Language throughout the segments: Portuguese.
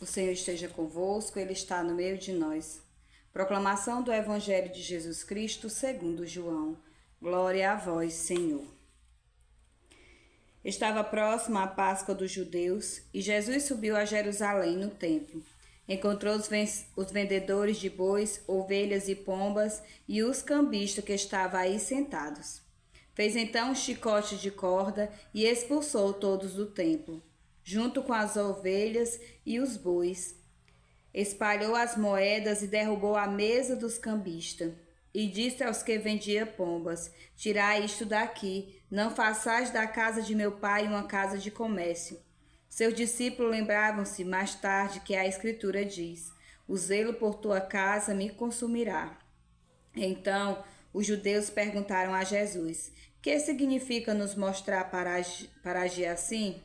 O Senhor esteja convosco, Ele está no meio de nós. Proclamação do Evangelho de Jesus Cristo segundo João. Glória a vós, Senhor. Estava próxima a Páscoa dos judeus e Jesus subiu a Jerusalém no templo. Encontrou os vendedores de bois, ovelhas e pombas e os cambistas que estavam aí sentados. Fez então um chicote de corda e expulsou todos do templo, junto com as ovelhas e os bois. Espalhou as moedas e derrubou a mesa dos cambistas. E disse aos que vendiam pombas: Tirai isto daqui, não façais da casa de meu pai uma casa de comércio. Seus discípulos lembravam-se mais tarde que a Escritura diz: O zelo por tua casa me consumirá. Então os judeus perguntaram a Jesus: Que significa nos mostrar para agir assim?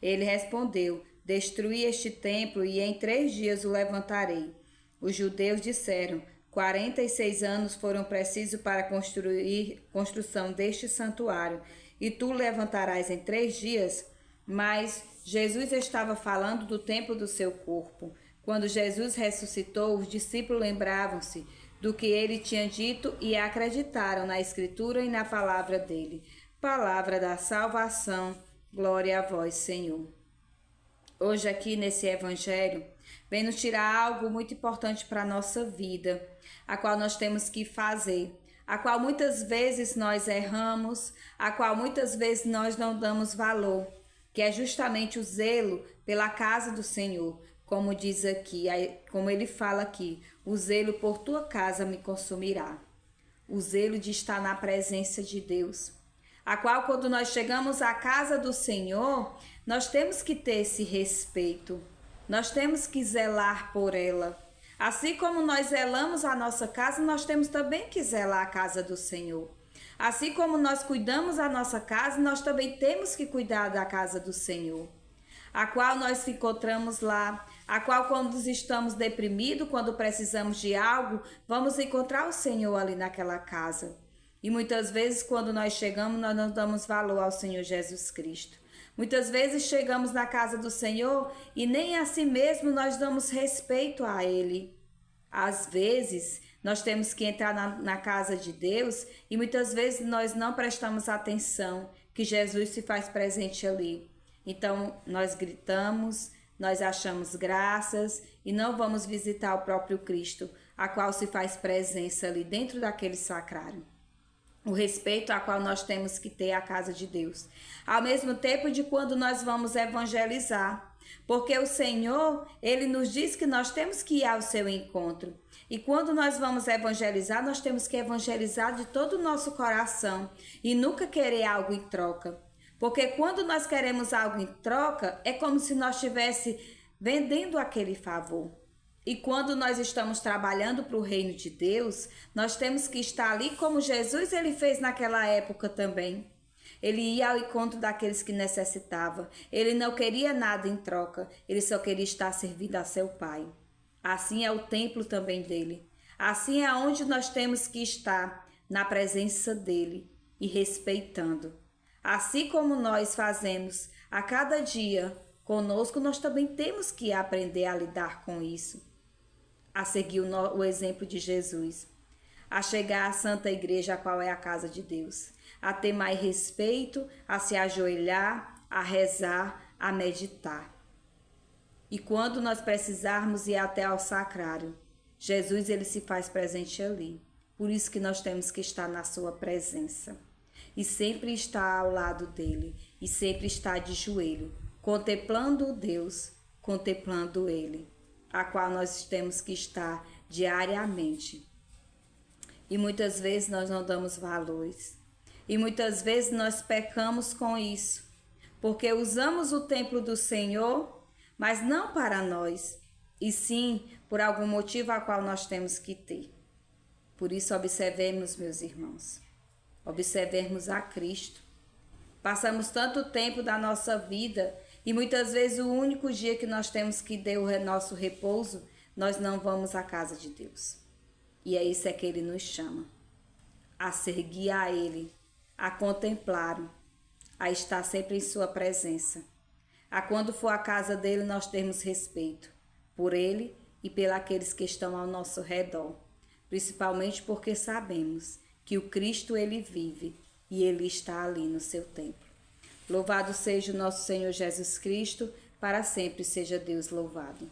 Ele respondeu: Destruí este templo e em 3 dias o levantarei. Os judeus disseram: 46 anos foram precisos para a construção deste santuário, e tu levantarás em 3 dias? Mas Jesus estava falando do templo do seu corpo. Quando Jesus ressuscitou, os discípulos lembravam-se do que ele tinha dito e acreditaram na Escritura e na palavra dele. Palavra da salvação, glória a vós, Senhor. Hoje aqui nesse Evangelho, vem nos tirar algo muito importante para a nossa vida, a qual nós temos que fazer, a qual muitas vezes nós erramos, a qual muitas vezes nós não damos valor, que é justamente o zelo pela casa do Senhor, como diz aqui, como ele fala aqui, o zelo por tua casa me consumirá. O zelo de estar na presença de Deus, a qual quando nós chegamos à casa do Senhor, nós temos que ter esse respeito, nós temos que zelar por ela. Assim como nós zelamos a nossa casa, nós temos também que zelar a casa do Senhor. Assim como nós cuidamos a nossa casa, nós também temos que cuidar da casa do Senhor, a qual nós encontramos lá, a qual quando estamos deprimidos, quando precisamos de algo, vamos encontrar o Senhor ali naquela casa. E muitas vezes quando nós chegamos, nós não damos valor ao Senhor Jesus Cristo. Muitas vezes chegamos na casa do Senhor e nem assim mesmo nós damos respeito a Ele. Às vezes, nós temos que entrar na casa de Deus e muitas vezes nós não prestamos atenção que Jesus se faz presente ali. Então, nós gritamos, nós achamos graças e não vamos visitar o próprio Cristo, a qual se faz presença ali dentro daquele sacrário. O respeito a qual nós temos que ter à casa de Deus. Ao mesmo tempo de quando nós vamos evangelizar. Porque o Senhor, Ele nos diz que nós temos que ir ao seu encontro. E quando nós vamos evangelizar, nós temos que evangelizar de todo o nosso coração. E nunca querer algo em troca. Porque quando nós queremos algo em troca, é como se nós estivesse vendendo aquele favor. E quando nós estamos trabalhando para o reino de Deus, nós temos que estar ali como Jesus ele fez naquela época também. Ele ia ao encontro daqueles que necessitavam. Ele não queria nada em troca, ele só queria estar servindo a seu Pai. Assim é o templo também dele. Assim é onde nós temos que estar, na presença dele e respeitando. Assim como nós fazemos a cada dia conosco, nós também temos que aprender a lidar com isso. A seguir o exemplo de Jesus, a chegar à Santa Igreja, a qual é a casa de Deus, a ter mais respeito, a se ajoelhar, a rezar, a meditar. E quando nós precisarmos ir até ao sacrário, Jesus ele se faz presente ali. Por isso que nós temos que estar na sua presença e sempre estar ao lado dele e sempre estar de joelho, contemplando o Deus, contemplando ele, a qual nós temos que estar diariamente. E muitas vezes nós não damos valores. E muitas vezes nós pecamos com isso. Porque usamos o templo do Senhor, mas não para nós. E sim por algum motivo a qual nós temos que ter. Por isso observemos, meus irmãos. Observemos a Cristo. Passamos tanto tempo da nossa vida e muitas vezes o único dia que nós temos que dar o nosso repouso, nós não vamos à casa de Deus. E é isso que Ele nos chama, a seguir a Ele, a contemplá-lo, a estar sempre em sua presença. A quando for à casa dele nós termos respeito, por Ele e pelos que estão ao nosso redor, principalmente porque sabemos que o Cristo Ele vive e Ele está ali no seu templo. Louvado seja o nosso Senhor Jesus Cristo, para sempre seja Deus louvado.